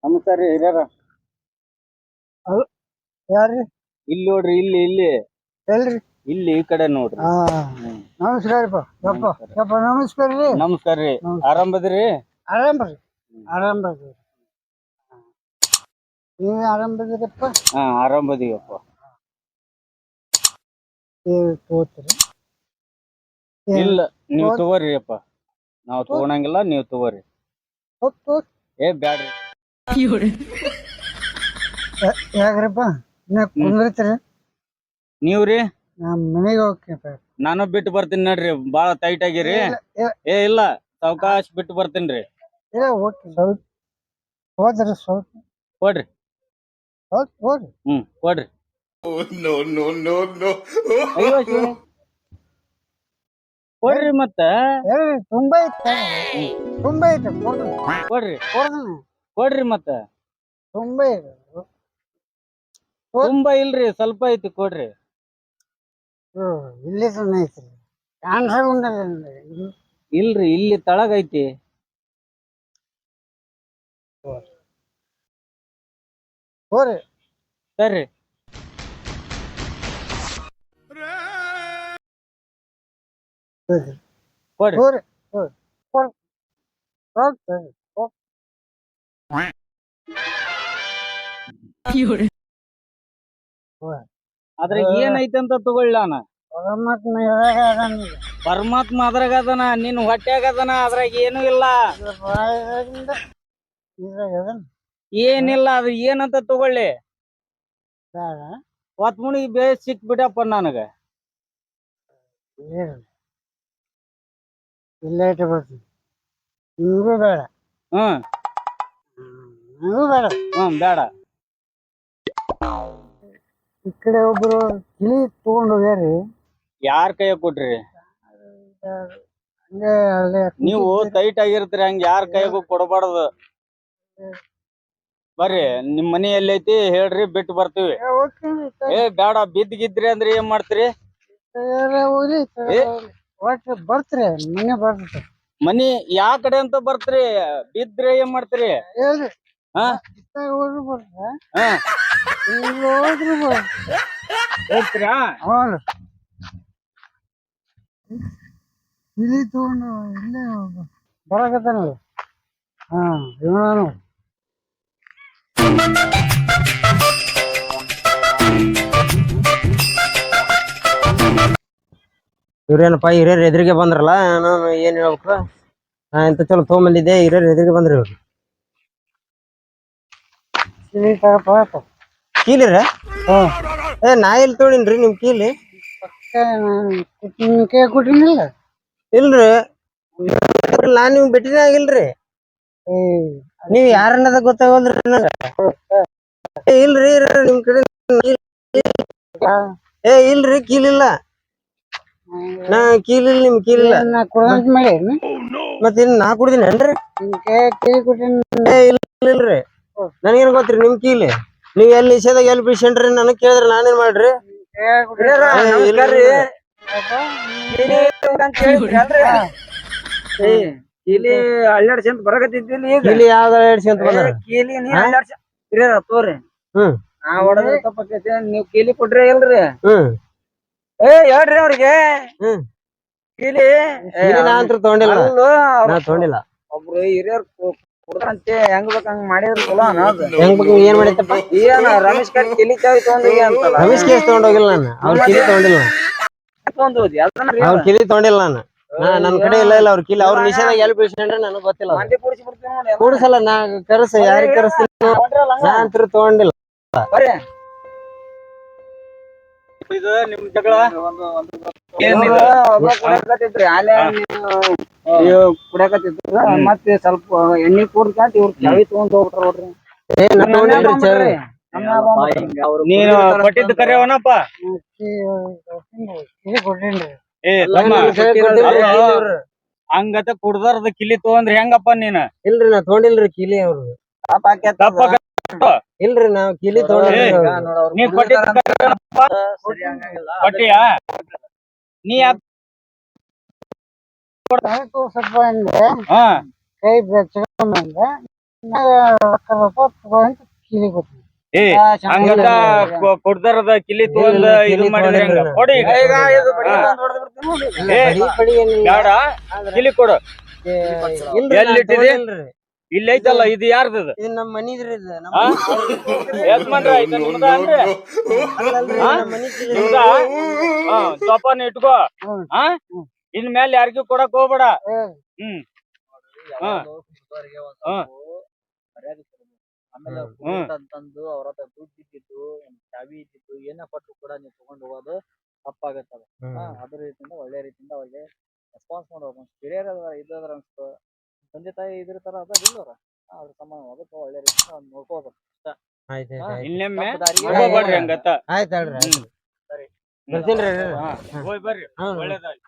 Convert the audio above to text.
ನಮಸ್ಕಾರ ರೀ ಹಿರಿಯರ. ಯಾರ್ರಿ? ಇಲ್ಲಿ ನೋಡ್ರಿ, ಇಲ್ಲಿ ಇಲ್ಲಿ ಎಲ್ರಿ? ಇಲ್ಲಿ ಈ ಕಡೆ ನೋಡ್ರಿ. ನಮಸ್ಕಾರಪ್ಪ. ನಮಸ್ಕಾರ ರೀ. ನಮಸ್ಕಾರ ರೀ. ಆರಾಮದ್ರಿ? ಆರಾಮ್ರಿ. ಆರಾಮ್ರಿ. ನೀವ್ ಆರಾಮದಿರಪ್ಪ? ಹಾ, ಆರಾಮದಿವಪ್ಪ. ತಗೋತೀರಿ? ಇಲ್ಲ, ನೀವ್ ತಗೋರಿ ಅಪ್ಪ. ನಾವ್ ತಗೊಳಂಗಿಲ್ಲ, ನೀವ್ ತಗೋರಿ. ಏ ಬ್ಯಾಡ್ರಿ. ಯಾಕ್ರಪ್ಪ? ಕುಂದ್ರತ್ರಿ? ನೀವ್ರಿ? ನಮ್ ಮನೆಗೆ ಹೋಗ್ತೀನಿ. ನಾನು ಬಿಟ್ಟು ಬರ್ತೀನಿ ನಡ್ರಿ. ಬಾಳ ಟೈಟ್ ಆಗಿರಿ. ಏ ಇಲ್ಲ, ಸಾವಕಾಶ ಬಿಟ್ಟು ಬರ್ತೀನ್ರಿ. ಹೋದ್ರಿ ಸ್ವಲ್ಪ ಕೊಡ್ರಿ. ಹೋದ್ರಿ. ಕೊಡ್ರಿ. ಅಯ್ಯೋ ಶಿವನೇ, ಕೊಡ್ರಿ ಮತ್ತ. ತುಂಬಾ ಐತೆ, ತುಂಬಾ ಐತೆ. ಕೊಡ್ರಿ ಕೊಡ್ರಿ ಮತ್ತ. ತುಂಬಾ ಇದೆ. ತುಂಬಾ ಇಲ್ರಿ, ಸ್ವಲ್ಪ ಐತಿ, ಕೊಡ್ರಿ. ಇಲ್ಲಿ ಸಣ್ಣ ಐತ್ರಿ. ಇಲ್ರಿ, ಇಲ್ಲಿ ತಳಗ ಐತಿ. ಹೋರಿ ಸರಿ. ಕೊಡ್ರಿ. ಹೋರಿ. ಅದ್ರ ಏನೈತಿ ಅಂತ ತಗೊಳ್ಳ. ಪರಮಾತ್ಮ ಅದ್ರಾಗ ಅದನ, ನಿನ್ ಹೊಟ್ಯಾಗ ಅದನ. ಅದ್ರಾಗ ಏನು ಇಲ್ಲ, ಏನಿಲ್ಲ. ಅದ್ರ ಏನಂತ ತಗೊಳ್ಳಿ. ಹೊತ್ಮುಣಿಗೆ ಬೇಸ್ ಸಿಕ್ ಬಿಡಪ್ಪ ನನಗ. ಇಲ್ಲ ಬರ್ತೀನಿ. ನಿಮ್ಗೂ ಬೇಡ. ನನಗೂ ಬೇಡ. ಬೇಡ. ಈ ಕಡೆ ಒಬ್ರು ಗಿಳಿ ತಗೊಂಡ್ ಹೋಗ್ಯಾರಿ. ಯಾರ ಕೈಯ ಕೊಟ್ರಿ? ನೀವು ಟೈಟ್ ಆಗಿರ್ತೀರಿ, ಹಂಗ ಯಾರ ಕೈಯಾಗೂ ಕೊಡಬಾರ್ದು. ಬರ್ರಿ, ನಿಮ್ ಮನಿ ಎಲ್ಲೈತಿ ಹೇಳ್ರಿ, ಬಿಟ್ಟು ಬರ್ತೀವಿ. ಏ ಬೇಡ, ಬಿದ್ದಿಗಿದ್ರಿ ಅಂದ್ರೆ ಏನ್ ಮಾಡ್ತೀರಿ? ಬರ್ತೀರಿ, ಮನೆ ಬರ್ತೀರಿ. ಮನಿ ಯಾ ಕಡೆ ಅಂತ ಬರ್ತೀರಿ? ಬಿದ್ರೆ ಏನ್ ಮಾಡ್ತೀರಿ? ಹೋಗ್ತೀರಾ? ಇಲ್ಲಿ ತಗೊಂಡು ಇಲ್ಲೇ ಬರಕತ್ತಾನ. ಇವನು ಇವ್ರೇನಪ್ಪ, ಹಿರಿಯರ್ ಎದುರಿಗೆ ಬಂದ್ರಲ್ಲ. ನಾನು ಏನ್ ಹೇಳ್ಬೇಕು? ಇಂತ ಚಲೋ ತೊಗೊಂಬಂದಿದ್ದೆ, ಹಿರಿಯರ್ ಎದುರಿಗೆ ಬಂದ್ರಿ ಇವ್ರು. ಕೀಲಿರ? ನಾ ಎಲ್ಲಿ ತೊಗೊಂಡಿನ್ರಿ ನಿಮ್ ಕೀಲಿ? ಕೊಟ್ಟಿನಿಲ್ಲ. ಇಲ್ರಿ, ನಾನ್ ನಿಮ್ಗೆ ಭೇಟಿನೇ ಆಗಿಲ್ರಿ. ನೀವ್ ಯಾರನ್ನದ ಗೊತ್ತಾಗಲ್ರಿ ನನಗ. ಇಲ್ರಿ, ನಿಮ್ ಕಡೆ ಇಲ್ರಿ, ಕೀಲಿಲ್ಲ. ನಾ ಕೀಲಿಲ್ಲ, ನಿಮ್ ಕೀಲಿಲ್ಲ. ಮತ್ತೆ ನಾ ಕುಡ್ದಿನೇನ್ರಿ? ಇಲ್ರಿ, ನನಗೇನ್ ಗೊತ್ತ್ರಿ ನಿಮ್ ಕೀಲಿ? ನೀವ್ ಎಲ್ಲಿ ನಿಷೇಧಾಗ ಎಲ್ಲಿ ಬಿಡ್ಸೇನ್ರಿ? ನನಗ್ ಕೇಳಿದ್ರಿ, ನಾನೇನ್ ಮಾಡ್ರಿ? ಕೀಲಿ ಅಳ್ಳಾಡ್ಸಂತ ಬರಕತ್ತಿದ್ದಿಲ್ಲ. ಕೀಲಿ ಯಾವ್ದ ಅಳ್ಳಾಡ್ಸಂತ ಬಂದ್ರ? ಕೀಲಿ ನೀ ತೋರಿ. ನಾ ಹೊಡೆದ್ರ ತಪ್ಪಕೈತಿ, ನೀವ್ ಕೀಲಿ ಕೊಟ್ರಿ ಇಲ್ರಿ? ಹೇಳ್ರಿ ಅವ್ರಿಗೆ. ಕೀಲಿ ನಾನ್ ತಗೊಂಡಿಲ್ಲ, ನಾ ತಗೊಂಡಿಲ್ಲ. ಒಬ್ರು ಹಿರಿಯರ್ ಕೊಡ್ರಂತೆ, ಹೆಂಗ್ ಬೇಕ ಹಂಗ್ ಮಾಡಿದ್ರ ಚಲೋ ಅನ್ನೋದು. ಹೆಂಗ್ ಬೇಕ ಏನ್ ಮಾಡಿತ್ತಪ್ಪ? ಏನ ರಮೇಶ್ ಕಡೆ ಕೀಲಿ ಚಾವಿ ತಗೊಂಡೋಗಿ ಅಂತಲ್ಲ. ರಮೇಶ್ ಕೇಸ್ ತಗೊಂಡೋಗಿಲ್ಲ ನಾನು. ಅವ್ರ ಕೀಲಿ ತಗೊಂಡಿಲ್ಲ. ಅವ್ರ ಕೀಲಿ ತಗೊಂಡಿಲ್ಲ ನಾನು. ನನ್ ಕಡೆ ಇಲ್ಲ ಅವ್ರ ಕೀಲಿ. ಅವ್ರ ನಿಷೇಧಾಗ ಎಲ್ಲಿ ಬಿಡ್ಸ್ಕೊಂಡ್ರೆ ನನಗ್ ಗೊತ್ತಿಲ್ಲ. ಕೂಡ್ಸಲ್ಲ, ನಾ ಕರ್ಸ ಯಾರಿಗೆ ಕರೆಸ್ತೀನಿ? ನಾ ಅಂತ ತಗೊಂಡಿಲ್ಲ. ಇದು ನಿಮ್ ಜಗಳ ಕುಡಿಯಕತ್ತಿದ್ರು. ಮತ್ತೆ ಸ್ವಲ್ಪ ಎಣ್ಣೆ ಕೂಡ್ಕಂತ ಇವ್ರ ಚಾವಿ ತಗೊಂಡ್ ಹೋಗ್ಬಿಟ್ರ ನೋಡ್ರಿ. ನೀನು ಕೊಟ್ಟಿದ್ದು ಕರೆಯವನಪ್ಪ. ಹಂಗತ ಕುಡ್ದಾರ್ದ ಕಿಲಿ ತಗೊಂಡ್ರಿ ಹೆಂಗಪ್ಪ ನೀನ? ಇಲ್ರಿ, ನಾ ತಗೊಂಡಿಲ್ರಿ ಕೀಲಿ. ಅವ್ರು ಇಲ್ರಿ, ನಾವ್ ಕೀಲಿ ತಗೊಂಡಿಲ್ರಿ. ಕೊಟ್ಟಿಯಾ? ನೀ ಸ್ವಲ್ಪ ಕೈ ಬೆಚ್ಚ ತಗೊಂಡ್ ಕಿಲಿ ಕೊಡ್ತೀನಿ. ಏ ಹಂಗಂತ ಕೊಡ್ದಾರದ ಕಿಲಿ ತಗೊಂಡ್ ಇದು ಮಾಡಿದ್ರೆ ಹೆಂಗ ಕೊಡಿ ಈಗ. ಏ ಬ್ಯಾಡ ಕಿಲಿ ಕೊಡು. ಎಲ್ಲಿಟ್ಟಿದೆ ಇಲ್ಲ ಐತಲ್ಲ ಇದು ಯಾರ್ದು ಇದು ನಮ್ಮ ಮನಿದ್ರಿ ಇದು ಯಜಮಾನ್ರ ಇದು ನಿಮ್ದ ಅಂದ್ರೆ ನಿಮ್ದ ಸೋಪಾನ ಇಟ್ಕೋ ಹಾ ಇನ್ ಮೇಲೆ ಯಾರಿಗೂ ಕೊಡಕ್ ಹೋಗ್ಬೇಡ. ಹ್ಮ್ ಆಮೇಲೆ ಅಂತಂದು ಅವ್ರ ಹತ್ರ ದುಡ್ಡು ಇದ್ದಿದ್ದು ಚಾವಿ ಇದ್ದಿದ್ದು ಏನ ಕೊಟ್ಟು ಕೂಡ ನೀವು ತಗೊಂಡ್ ಹೋಗೋದು ತಪ್ಪಾಗತ್ತದ. ಅದ್ರ ರೀತಿಯಿಂದ ಒಳ್ಳೆ ರೀತಿಯಿಂದ ಅವ್ರಿಗೆ ರೆಸ್ಪಾನ್ಸ್ ಮಾಡೋದು ಹಿರಿಯರ ಇದ್ರ ಅನ್ಸ್ತು ತಂದೆ ತಾಯಿ ಇದ್ರ ತರ ಅದ ಇಲ್ಲವ್ರ ಅದ್ರ ಸಮಾನ ಅದಕ್ಕೆ ಒಳ್ಳೆ ರೀತಿಯಿಂದ ಅವ್ನ ನೋಡ್ಕೋಬೇಕು ಇಷ್ಟ. ಇನ್ನೊಮ್ಮೆ ಹೋಗ್ಬೇಡ್ರಿ ಹಂಗತ್ತ. ಆಯ್ತು ಹೇಳ್ರಿ ಸರಿ ಬರ್ತೀನಿ ಹೋಗಿ ಬರ್ರಿ ಒಳ್ಳೇದಾಗ್ಲಿ.